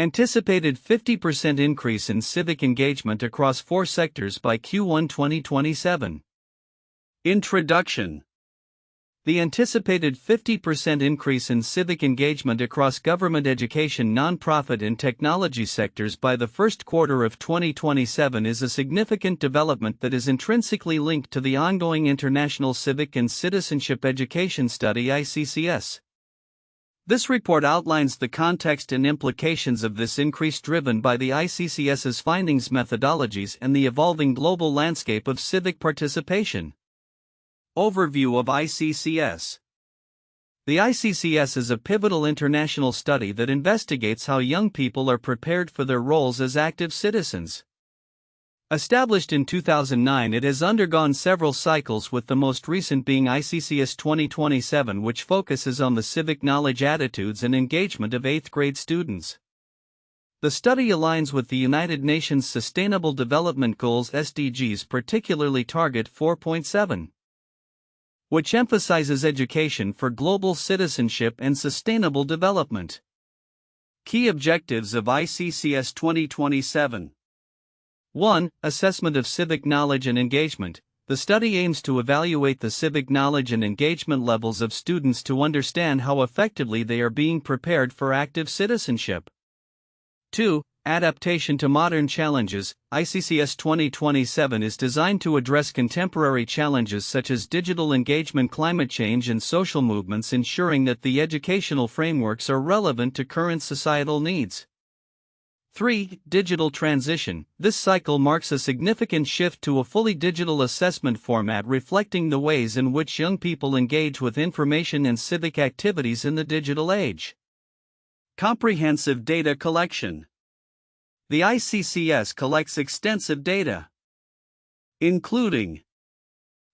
Anticipated 50% increase in civic engagement across 4 sectors by Q1 2027. Introduction. The anticipated 50% increase in civic engagement across government, education, nonprofit, and technology sectors by the first quarter of 2027 is a significant development that is intrinsically linked to the ongoing International Civic and Citizenship Education Study (ICCS). This report outlines the context and implications of this increase driven by the ICCS's findings, methodologies, and the evolving global landscape of civic participation. Overview of ICCS. The ICCS is a pivotal international study that investigates how young people are prepared for their roles as active citizens. Established in 2009, it has undergone several cycles, with the most recent being ICCS 2027, which focuses on the civic knowledge, attitudes, and engagement of 8th grade students. The study aligns with the United Nations Sustainable Development Goals (SDGs), particularly Target 4.7. which emphasizes education for global citizenship and sustainable development. Key objectives of ICCS 2027. 1. Assessment of civic knowledge and engagement. The study aims to evaluate the civic knowledge and engagement levels of students to understand how effectively they are being prepared for active citizenship. 2. Adaptation to modern challenges. ICCS 2027 is designed to address contemporary challenges such as digital engagement, climate change, and social movements, ensuring that the educational frameworks are relevant to current societal needs. 3. Digital transition. This cycle marks a significant shift to a fully digital assessment format, reflecting the ways in which young people engage with information and civic activities in the digital age. Comprehensive data collection. The ICCS collects extensive data, including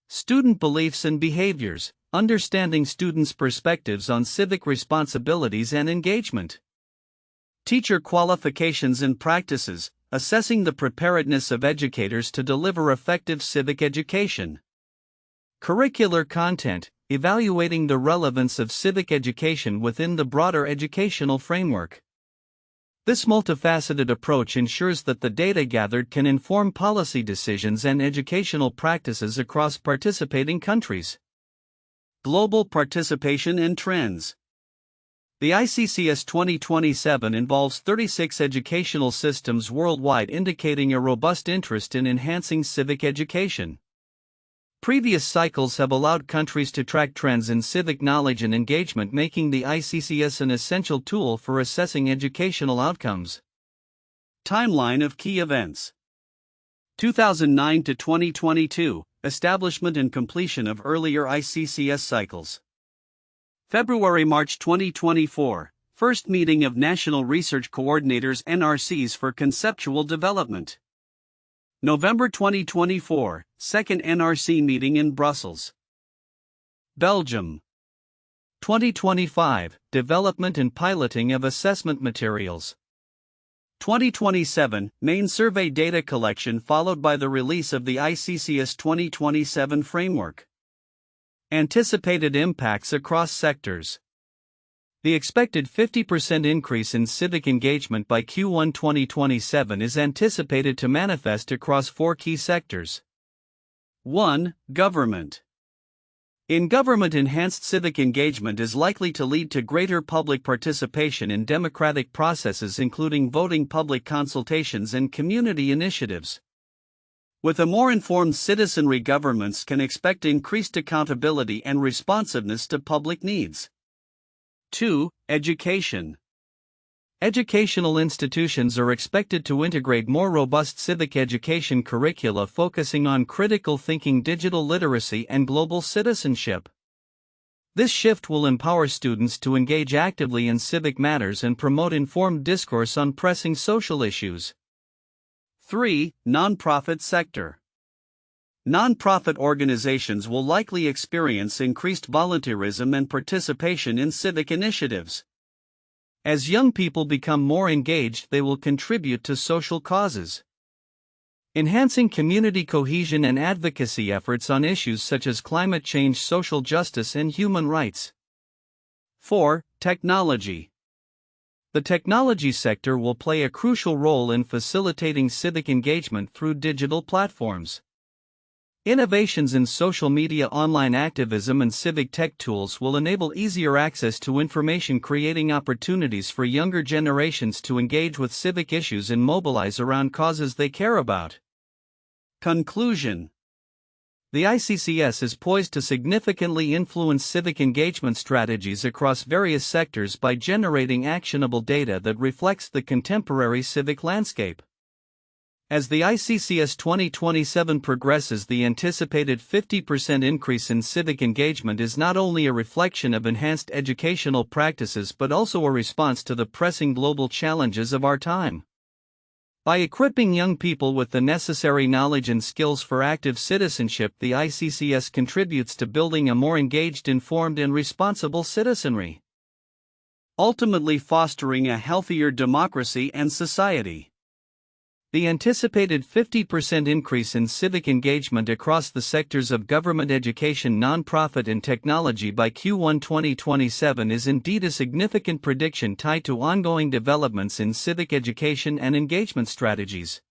student beliefs and behaviors, understanding students' perspectives on civic responsibilities and engagement, teacher qualifications and practices, assessing the preparedness of educators to deliver effective civic education, curricular content, evaluating the relevance of civic education within the broader educational framework. This multifaceted approach ensures that the data gathered can inform policy decisions and educational practices across participating countries. Global participation and trends. The ICCS 2027 involves 36 educational systems worldwide, indicating a robust interest in enhancing civic education. Previous cycles have allowed countries to track trends in civic knowledge and engagement, making the ICCS an essential tool for assessing educational outcomes. Timeline of key events. 2009 to 2022, establishment and completion of earlier ICCS cycles. February-March 2024, first meeting of National Research Coordinators (NRCs) for conceptual development. November 2024, second NRC meeting in Brussels, Belgium. 2025, development and piloting of assessment materials. 2027, main survey data collection followed by the release of the ICCS 2027 framework. Anticipated impacts across sectors. The expected 50% increase in civic engagement by Q1 2027 is anticipated to manifest across 4 key sectors. 1. Government. In government, enhanced civic engagement is likely to lead to greater public participation in democratic processes, including voting, public consultations, and community initiatives. With a more informed citizenry, governments can expect increased accountability and responsiveness to public needs. 2. Education. Educational institutions are expected to integrate more robust civic education curricula focusing on critical thinking, digital literacy, and global citizenship. This shift will empower students to engage actively in civic matters and promote informed discourse on pressing social issues. 3. Nonprofit sector. Nonprofit organizations will likely experience increased volunteerism and participation in civic initiatives. As young people become more engaged, they will contribute to social causes, enhancing community cohesion and advocacy efforts on issues such as climate change, social justice, and human rights. 4. Technology. The technology sector will play a crucial role in facilitating civic engagement through digital platforms. Innovations in social media, online activism, and civic tech tools will enable easier access to information, creating opportunities for younger generations to engage with civic issues and mobilize around causes they care about. Conclusion: the ICCS is poised to significantly influence civic engagement strategies across various sectors by generating actionable data that reflects the contemporary civic landscape. As the ICCS 2027 progresses, the anticipated 50% increase in civic engagement is not only a reflection of enhanced educational practices but also a response to the pressing global challenges of our time. By equipping young people with the necessary knowledge and skills for active citizenship, the ICCS contributes to building a more engaged, informed, and responsible citizenry, ultimately fostering a healthier democracy and society. The anticipated 50% increase in civic engagement across the sectors of government, education, nonprofit, and technology by Q1 2027 is indeed a significant prediction tied to ongoing developments in civic education and engagement strategies.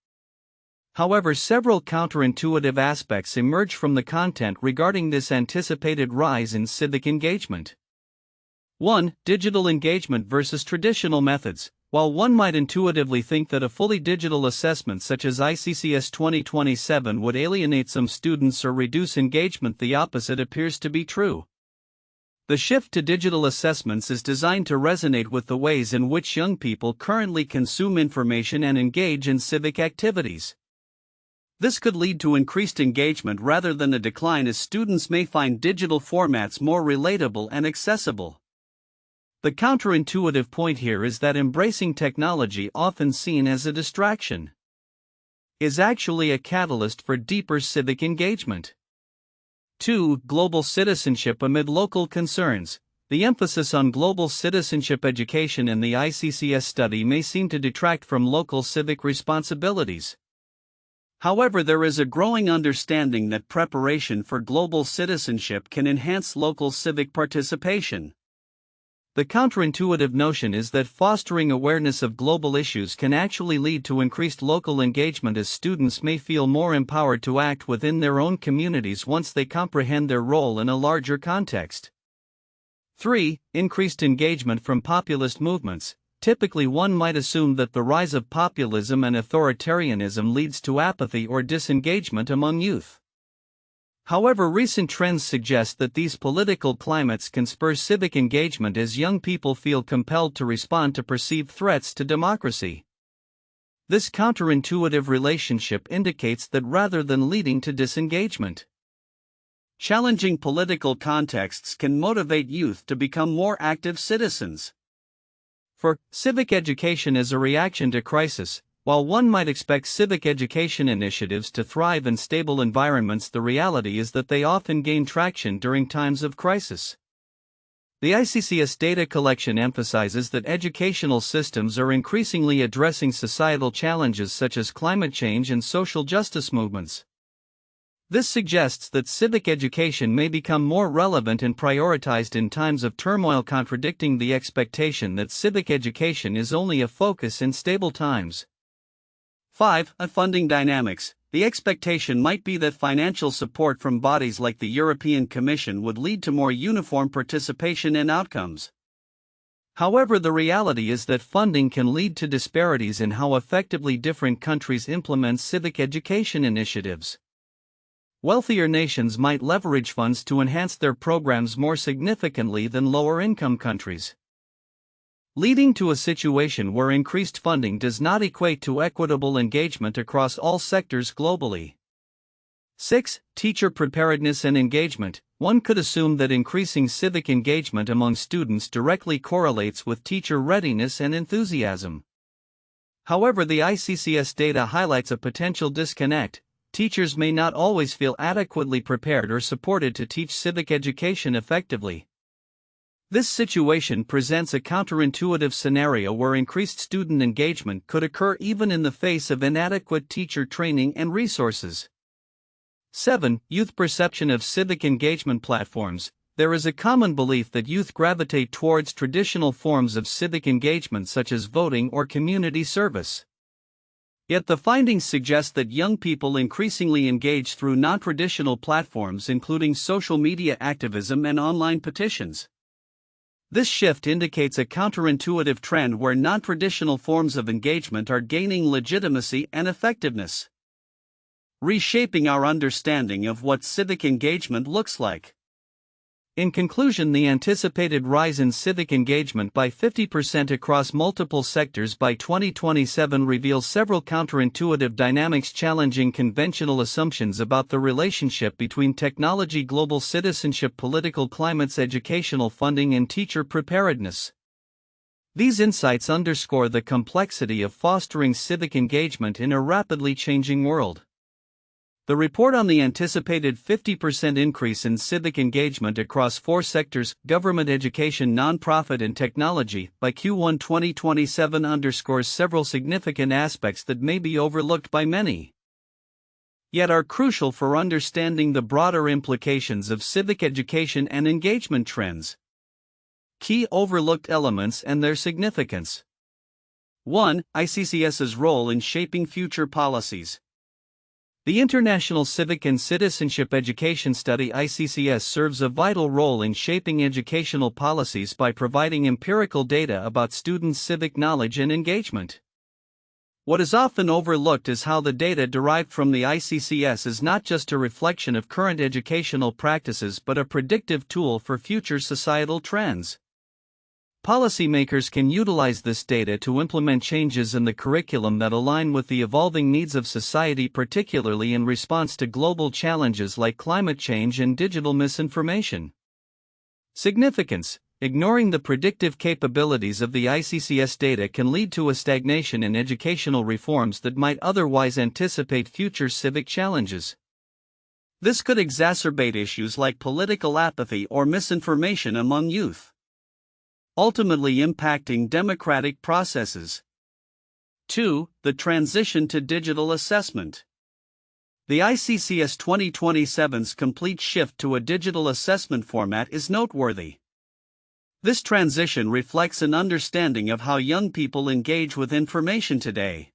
However, several counterintuitive aspects emerge from the content regarding this anticipated rise in civic engagement. 1. Digital engagement versus traditional methods. While one might intuitively think that a fully digital assessment such as ICCS 2027 would alienate some students or reduce engagement, the opposite appears to be true. The shift to digital assessments is designed to resonate with the ways in which young people currently consume information and engage in civic activities. This could lead to increased engagement rather than a decline, as students may find digital formats more relatable and accessible. The counterintuitive point here is that embracing technology, often seen as a distraction, is actually a catalyst for deeper civic engagement. 2. Global citizenship amid local concerns. The emphasis on global citizenship education in the ICCS study may seem to detract from local civic responsibilities. However, there is a growing understanding that preparation for global citizenship can enhance local civic participation. The counterintuitive notion is that fostering awareness of global issues can actually lead to increased local engagement, as students may feel more empowered to act within their own communities once they comprehend their role in a larger context. 3. Increased engagement from populist movements. Typically, one might assume that the rise of populism and authoritarianism leads to apathy or disengagement among youth. However, recent trends suggest that these political climates can spur civic engagement as young people feel compelled to respond to perceived threats to democracy. This counterintuitive relationship indicates that rather than leading to disengagement, challenging political contexts can motivate youth to become more active citizens. For civic education as a reaction to crisis. While one might expect civic education initiatives to thrive in stable environments, the reality is that they often gain traction during times of crisis. The ICCS data collection emphasizes that educational systems are increasingly addressing societal challenges such as climate change and social justice movements. This suggests that civic education may become more relevant and prioritized in times of turmoil, contradicting the expectation that civic education is only a focus in stable times. 5. Funding dynamics. The expectation might be that financial support from bodies like the European Commission would lead to more uniform participation and outcomes. However, the reality is that funding can lead to disparities in how effectively different countries implement civic education initiatives. Wealthier nations might leverage funds to enhance their programs more significantly than lower-income countries, leading to a situation where increased funding does not equate to equitable engagement across all sectors globally. 6. Teacher preparedness and engagement. One could assume that increasing civic engagement among students directly correlates with teacher readiness and enthusiasm. However, the ICCS data highlights a potential disconnect. Teachers may not always feel adequately prepared or supported to teach civic education effectively. This situation presents a counterintuitive scenario where increased student engagement could occur even in the face of inadequate teacher training and resources. 7. Youth perception of civic engagement platforms. There is a common belief that youth gravitate towards traditional forms of civic engagement such as voting or community service. Yet the findings suggest that young people increasingly engage through non-traditional platforms including social media activism and online petitions. This shift indicates a counterintuitive trend where non-traditional forms of engagement are gaining legitimacy and effectiveness, reshaping our understanding of what civic engagement looks like. In conclusion, the anticipated rise in civic engagement by 50% across multiple sectors by 2027 reveals several counterintuitive dynamics challenging conventional assumptions about the relationship between technology, global citizenship, political climates, educational funding, and teacher preparedness. These insights underscore the complexity of fostering civic engagement in a rapidly changing world. The report on the anticipated 50% increase in civic engagement across 4 sectors, government, education, nonprofit, and technology, by Q1 2027 underscores several significant aspects that may be overlooked by many, yet are crucial for understanding the broader implications of civic education and engagement trends. Key overlooked elements and their significance. 1. ICCS's role in shaping future policies. The International Civic and Citizenship Education Study (ICCS) serves a vital role in shaping educational policies by providing empirical data about students' civic knowledge and engagement. What is often overlooked is how the data derived from the ICCS is not just a reflection of current educational practices but a predictive tool for future societal trends. Policymakers can utilize this data to implement changes in the curriculum that align with the evolving needs of society, particularly in response to global challenges like climate change and digital misinformation. Significance: ignoring the predictive capabilities of the ICCS data can lead to a stagnation in educational reforms that might otherwise anticipate future civic challenges. This could exacerbate issues like political apathy or misinformation among youth, ultimately impacting democratic processes. 2. The transition to digital assessment. The ICCS 2027's complete shift to a digital assessment format is noteworthy. This transition reflects an understanding of how young people engage with information today.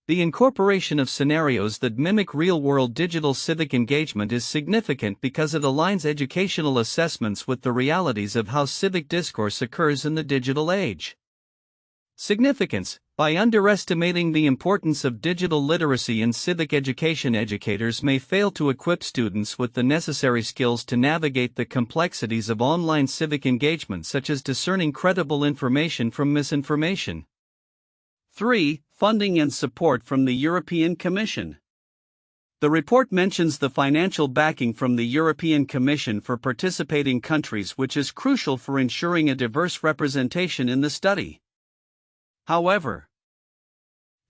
The incorporation of scenarios that mimic real-world digital civic engagement is significant because it aligns educational assessments with the realities of how civic discourse occurs in the digital age. Significance: by underestimating the importance of digital literacy in civic education, educators may fail to equip students with the necessary skills to navigate the complexities of online civic engagement, such as discerning credible information from misinformation. 3. Funding and support from the European Commission. The report mentions the financial backing from the European Commission for participating countries, which is crucial for ensuring a diverse representation in the study. However,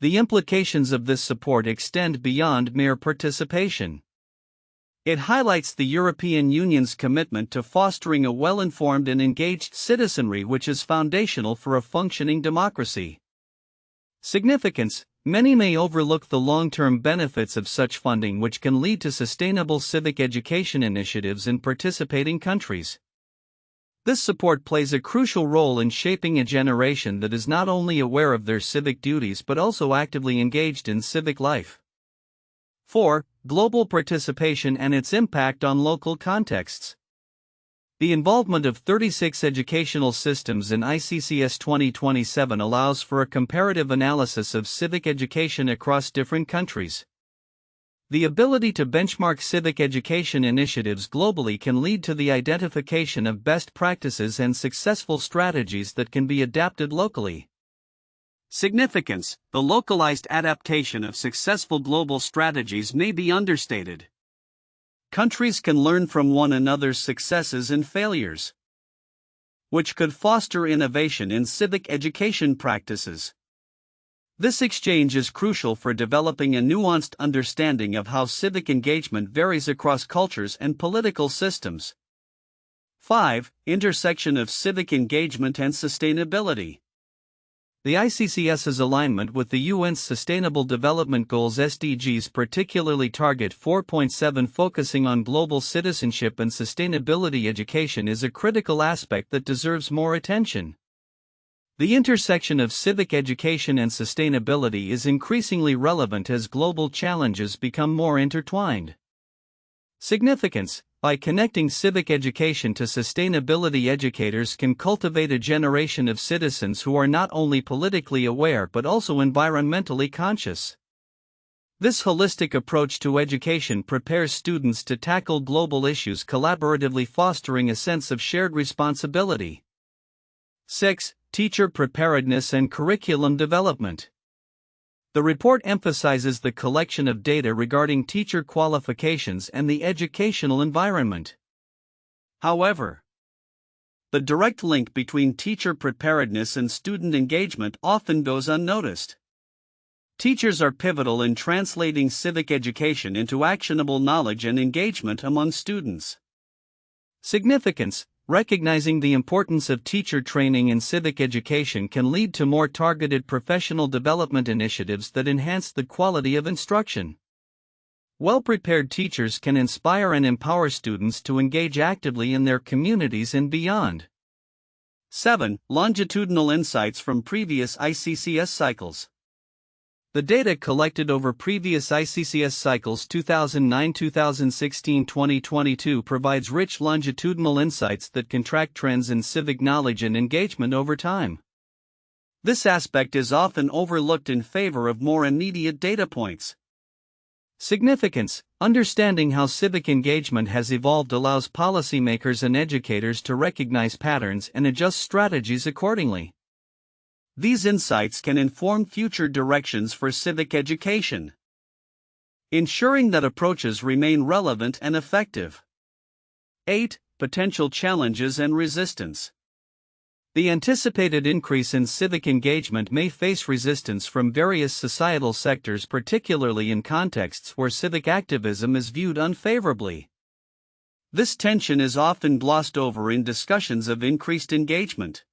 the implications of this support extend beyond mere participation. It highlights the European Union's commitment to fostering a well-informed and engaged citizenry, which is foundational for a functioning democracy. Significance: many may overlook the long-term benefits of such funding, which can lead to sustainable civic education initiatives in participating countries. This support plays a crucial role in shaping a generation that is not only aware of their civic duties but also actively engaged in civic life. 4. Global participation and its impact on local contexts. The involvement of 36 educational systems in ICCS 2027 allows for a comparative analysis of civic education across different countries. The ability to benchmark civic education initiatives globally can lead to the identification of best practices and successful strategies that can be adapted locally. Significance: the localized adaptation of successful global strategies may be understated. Countries can learn from one another's successes and failures, which could foster innovation in civic education practices. This exchange is crucial for developing a nuanced understanding of how civic engagement varies across cultures and political systems. 5. Intersection of civic engagement and sustainability. The ICCS's alignment with the UN's Sustainable Development Goals SDGs, particularly Target 4.7 focusing on global citizenship and sustainability education, is a critical aspect that deserves more attention. The intersection of civic education and sustainability is increasingly relevant as global challenges become more intertwined. Significance: by connecting civic education to sustainability, educators can cultivate a generation of citizens who are not only politically aware but also environmentally conscious. This holistic approach to education prepares students to tackle global issues collaboratively, fostering a sense of shared responsibility. 6. Teacher preparedness and curriculum development. The report emphasizes the collection of data regarding teacher qualifications and the educational environment. However, the direct link between teacher preparedness and student engagement often goes unnoticed. Teachers are pivotal in translating civic education into actionable knowledge and engagement among students. Significance: recognizing the importance of teacher training in civic education can lead to more targeted professional development initiatives that enhance the quality of instruction. Well-prepared teachers can inspire and empower students to engage actively in their communities and beyond. 7. Longitudinal insights from previous ICCS cycles. The data collected over previous ICCS cycles 2009, 2016, 2022 provides rich longitudinal insights that can track trends in civic knowledge and engagement over time. This aspect is often overlooked in favor of more immediate data points. Significance: understanding how civic engagement has evolved allows policymakers and educators to recognize patterns and adjust strategies accordingly. These insights can inform future directions for civic education, ensuring that approaches remain relevant and effective. 8. Potential challenges and resistance. The anticipated increase in civic engagement may face resistance from various societal sectors, particularly in contexts where civic activism is viewed unfavorably. This tension is often glossed over in discussions of increased engagement.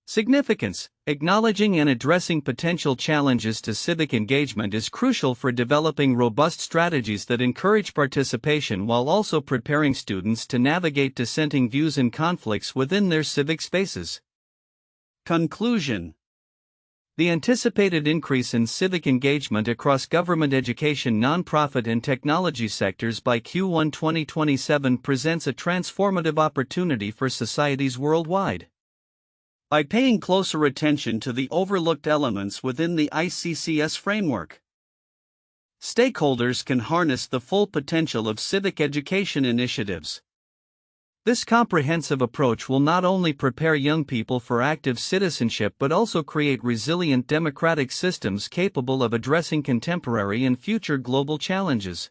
Significance: acknowledging and addressing potential challenges to civic engagement is crucial for developing robust strategies that encourage participation while also preparing students to navigate dissenting views and conflicts within their civic spaces. Conclusion: the anticipated increase in civic engagement across government, education, nonprofit, and technology sectors by Q1 2027 presents a transformative opportunity for societies worldwide. By paying closer attention to the overlooked elements within the ICCS framework, stakeholders can harness the full potential of civic education initiatives. This comprehensive approach will not only prepare young people for active citizenship but also create resilient democratic systems capable of addressing contemporary and future global challenges.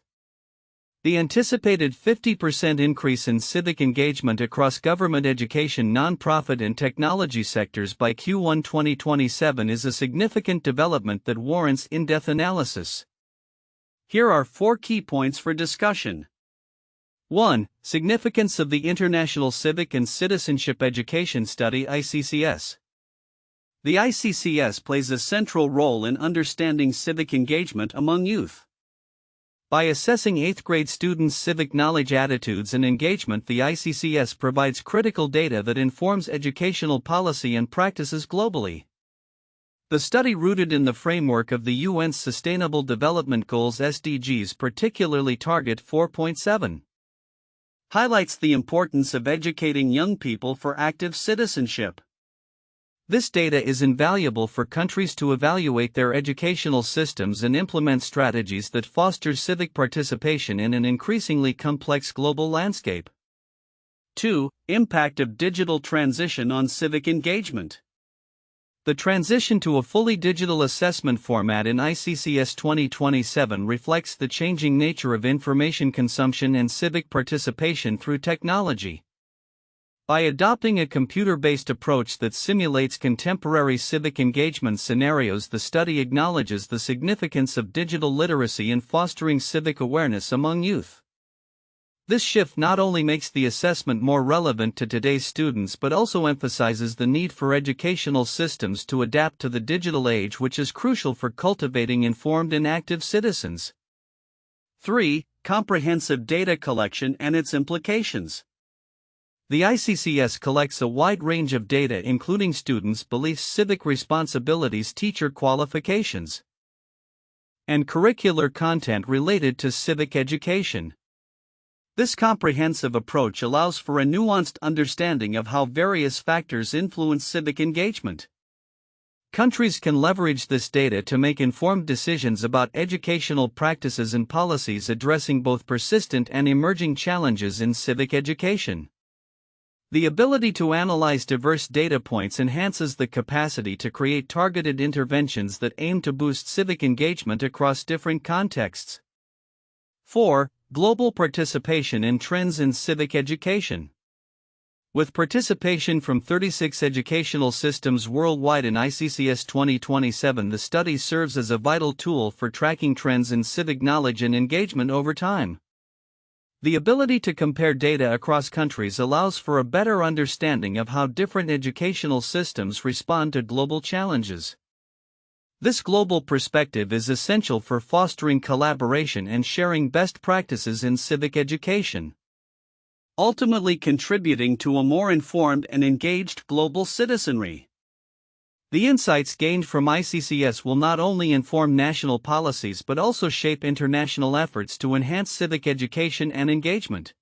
The anticipated 50% increase in civic engagement across government, education, nonprofit, and technology sectors by Q1 2027 is a significant development that warrants in-depth analysis. Here are 4 key points for discussion. 1. Significance of the International Civic and Citizenship Education Study (ICCS). The ICCS plays a central role in understanding civic engagement among youth. By assessing 8th grade students' civic knowledge, attitudes, and engagement, the ICCS provides critical data that informs educational policy and practices globally. The study, rooted in the framework of the UN's Sustainable Development Goals (SDGs), particularly Target 4.7, highlights the importance of educating young people for active citizenship. This data is invaluable for countries to evaluate their educational systems and implement strategies that foster civic participation in an increasingly complex global landscape. 2. Impact of digital transition on civic engagement. The transition to a fully digital assessment format in ICCS 2027 reflects the changing nature of information consumption and civic participation through technology. By adopting a computer-based approach that simulates contemporary civic engagement scenarios, the study acknowledges the significance of digital literacy in fostering civic awareness among youth. This shift not only makes the assessment more relevant to today's students but also emphasizes the need for educational systems to adapt to the digital age, which is crucial for cultivating informed and active citizens. 3. Comprehensive data collection and its implications. The ICCS collects a wide range of data including students' beliefs, civic responsibilities, teacher qualifications, and curricular content related to civic education. This comprehensive approach allows for a nuanced understanding of how various factors influence civic engagement. Countries can leverage this data to make informed decisions about educational practices and policies addressing both persistent and emerging challenges in civic education. The ability to analyze diverse data points enhances the capacity to create targeted interventions that aim to boost civic engagement across different contexts. 4. Global participation in trends in civic education. With participation from 36 educational systems worldwide in ICCS 2027, the study serves as a vital tool for tracking trends in civic knowledge and engagement over time. The ability to compare data across countries allows for a better understanding of how different educational systems respond to global challenges. This global perspective is essential for fostering collaboration and sharing best practices in civic education, ultimately contributing to a more informed and engaged global citizenry. The insights gained from ICCS will not only inform national policies but also shape international efforts to enhance civic education and engagement.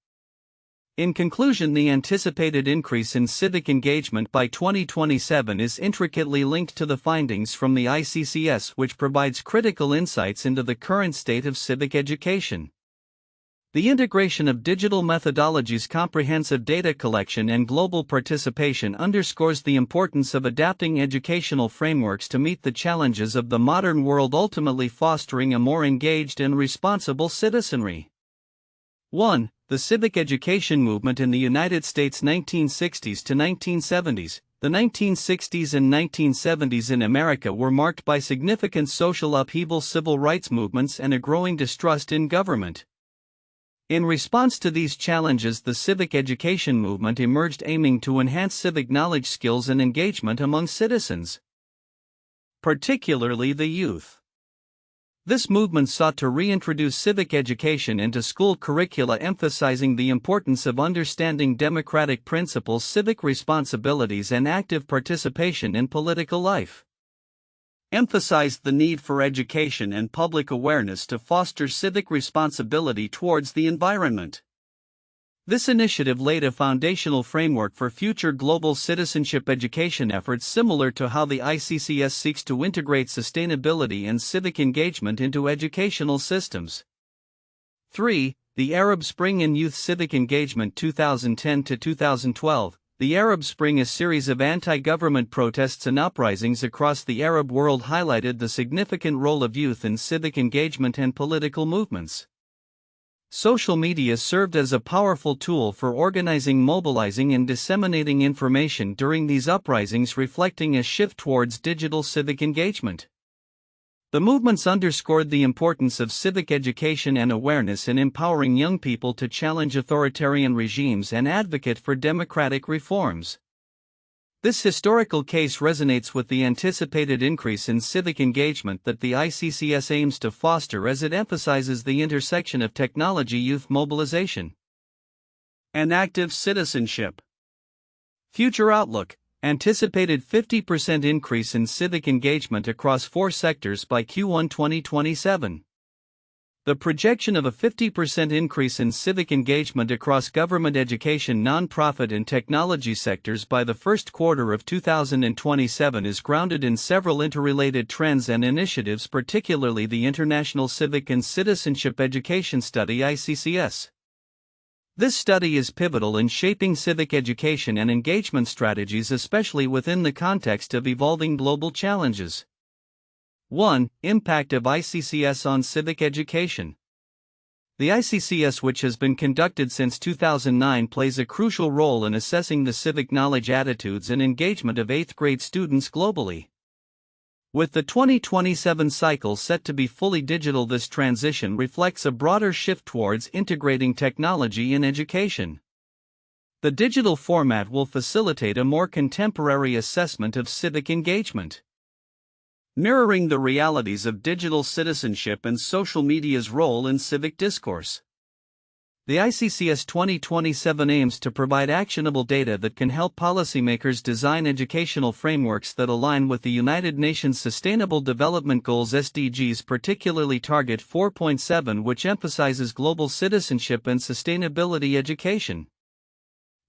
In conclusion, the anticipated increase in civic engagement by 2027 is intricately linked to the findings from the ICCS, which provides critical insights into the current state of civic education. The integration of digital methodologies, comprehensive data collection, and global participation underscores the importance of adapting educational frameworks to meet the challenges of the modern world, ultimately fostering a more engaged and responsible citizenry. 1. The civic education movement in the United States 1960s to 1970s. The 1960s and 1970s in America were marked by significant social upheaval, civil rights movements, and a growing distrust in government. In response to these challenges, the civic education movement emerged, aiming to enhance civic knowledge, skills, and engagement among citizens, particularly the youth. This movement sought to reintroduce civic education into school curricula, emphasizing the importance of understanding democratic principles, civic responsibilities, and active participation in political life. Emphasized the need for education and public awareness to foster civic responsibility towards the environment. This initiative laid a foundational framework for future global citizenship education efforts, similar to how the ICCS seeks to integrate sustainability and civic engagement into educational systems. 3. The Arab Spring in Youth Civic Engagement 2010 to 2012. The Arab Spring, a series of anti-government protests and uprisings across the Arab world, highlighted the significant role of youth in civic engagement and political movements. Social media served as a powerful tool for organizing, mobilizing, and disseminating information during these uprisings, reflecting a shift towards digital civic engagement. The movements underscored the importance of civic education and awareness in empowering young people to challenge authoritarian regimes and advocate for democratic reforms. This historical case resonates with the anticipated increase in civic engagement that the ICCS aims to foster, as it emphasizes the intersection of technology, youth mobilization, and active citizenship. Future outlook: anticipated 50% increase in civic engagement across 4 sectors by Q1 2027. The projection of a 50% increase in civic engagement across government, education, nonprofit, and technology sectors by the first quarter of 2027 is grounded in several interrelated trends and initiatives, particularly the International Civic and Citizenship Education Study (ICCS). This study is pivotal in shaping civic education and engagement strategies, especially within the context of evolving global challenges. 1. Impact of ICCS on civic education. The ICCS, which has been conducted since 2009, plays a crucial role in assessing the civic knowledge, attitudes, and engagement of 8th grade students globally. With the 2027 cycle set to be fully digital, this transition reflects a broader shift towards integrating technology in education. The digital format will facilitate a more contemporary assessment of civic engagement, mirroring the realities of digital citizenship and social media's role in civic discourse. The ICCS 2027 aims to provide actionable data that can help policymakers design educational frameworks that align with the United Nations Sustainable Development Goals (SDGs), particularly Target 4.7, which emphasizes global citizenship and sustainability education.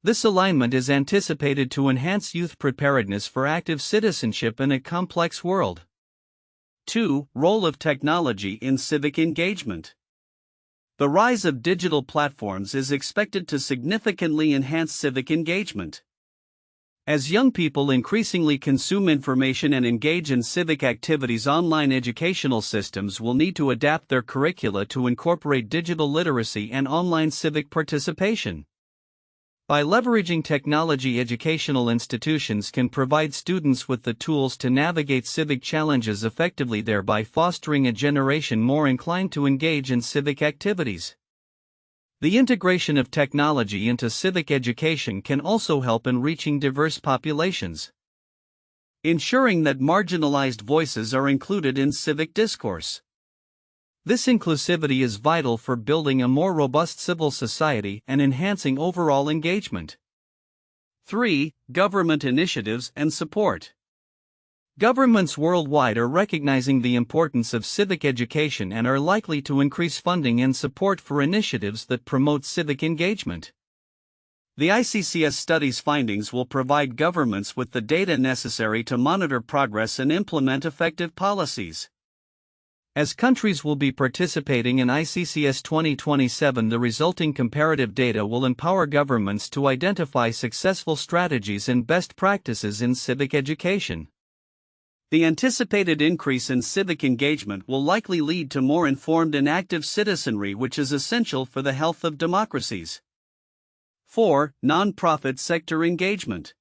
This alignment is anticipated to enhance youth preparedness for active citizenship in a complex world. 2. Role of technology in civic engagement. The rise of digital platforms is expected to significantly enhance civic engagement. As young people increasingly consume information and engage in civic activities, online educational systems will need to adapt their curricula to incorporate digital literacy and online civic participation. By leveraging technology, educational institutions can provide students with the tools to navigate civic challenges effectively, thereby fostering a generation more inclined to engage in civic activities. The integration of technology into civic education can also help in reaching diverse populations, ensuring that marginalized voices are included in civic discourse. This inclusivity is vital for building a more robust civil society and enhancing overall engagement. 3. Government initiatives and support. Governments worldwide are recognizing the importance of civic education and are likely to increase funding and support for initiatives that promote civic engagement. The ICCS study's findings will provide governments with the data necessary to monitor progress and implement effective policies. As countries will be participating in ICCS 2027, the resulting comparative data will empower governments to identify successful strategies and best practices in civic education. The anticipated increase in civic engagement will likely lead to more informed and active citizenry, which is essential for the health of democracies. 4. Nonprofit sector engagement.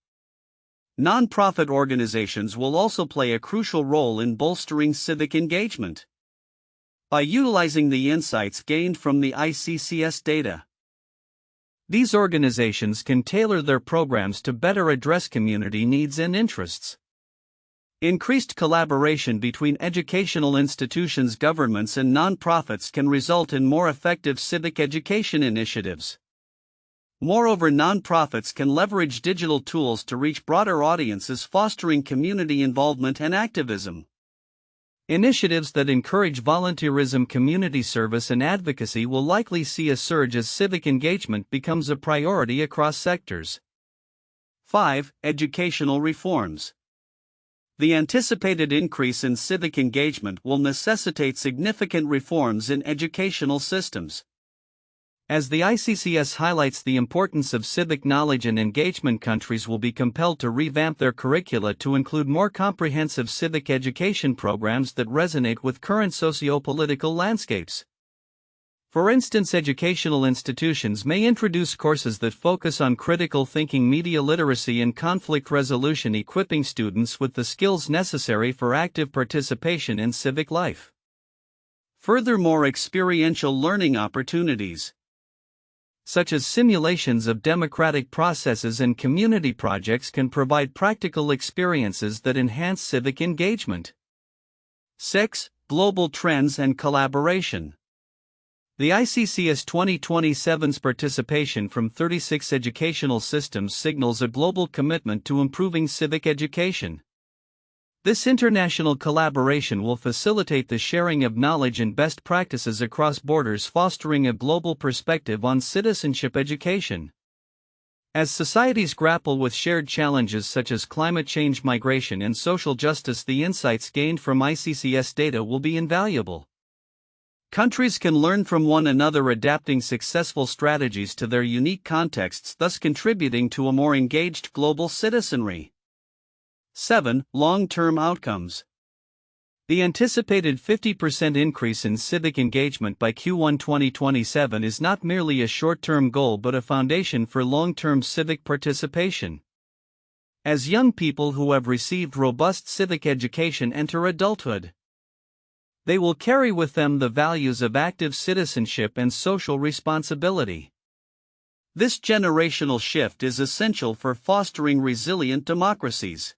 Nonprofit organizations will also play a crucial role in bolstering civic engagement. By utilizing the insights gained from the ICCS data, these organizations can tailor their programs to better address community needs and interests. Increased collaboration between educational institutions, governments, and nonprofits can result in more effective civic education initiatives. Moreover, nonprofits can leverage digital tools to reach broader audiences, fostering community involvement and activism. Initiatives that encourage volunteerism, community service, and advocacy will likely see a surge as civic engagement becomes a priority across sectors. 5. Educational reforms. The anticipated increase in civic engagement will necessitate significant reforms in educational systems. As the ICCS highlights the importance of civic knowledge and engagement, countries will be compelled to revamp their curricula to include more comprehensive civic education programs that resonate with current socio-political landscapes. For instance, educational institutions may introduce courses that focus on critical thinking, media literacy, and conflict resolution, equipping students with the skills necessary for active participation in civic life. Furthermore, experiential learning opportunities, such as simulations of democratic processes and community projects, can provide practical experiences that enhance civic engagement. 6. Global trends and collaboration. The ICCS 2027's participation from 36 educational systems signals a global commitment to improving civic education. This international collaboration will facilitate the sharing of knowledge and best practices across borders, fostering a global perspective on citizenship education. As societies grapple with shared challenges such as climate change, migration, and social justice, the insights gained from ICCS data will be invaluable. Countries can learn from one another, adapting successful strategies to their unique contexts, thus contributing to a more engaged global citizenry. 7. Long-term outcomes. The anticipated 50% increase in civic engagement by Q1 2027 is not merely a short-term goal but a foundation for long-term civic participation. as young people who have received robust civic education enter adulthood. They will carry with them the values of active citizenship and social responsibility. This generational shift is essential for fostering resilient democracies.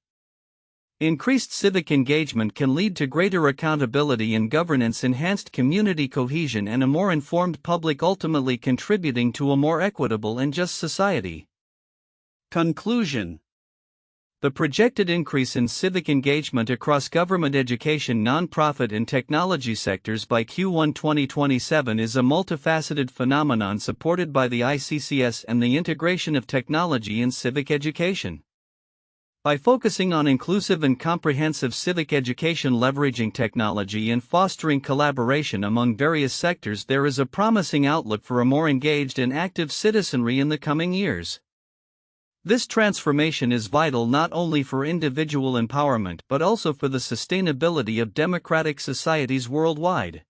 Increased civic engagement can lead to greater accountability in governance, enhanced community cohesion, and a more informed public, ultimately contributing to a more equitable and just society. Conclusion: the projected increase in civic engagement across government, education, nonprofit, and technology sectors by Q1 2027 is a multifaceted phenomenon supported by the ICCS and the integration of technology in civic education. By focusing on inclusive and comprehensive civic education, leveraging technology, and fostering collaboration among various sectors, there is a promising outlook for a more engaged and active citizenry in the coming years. This transformation is vital not only for individual empowerment but also for the sustainability of democratic societies worldwide.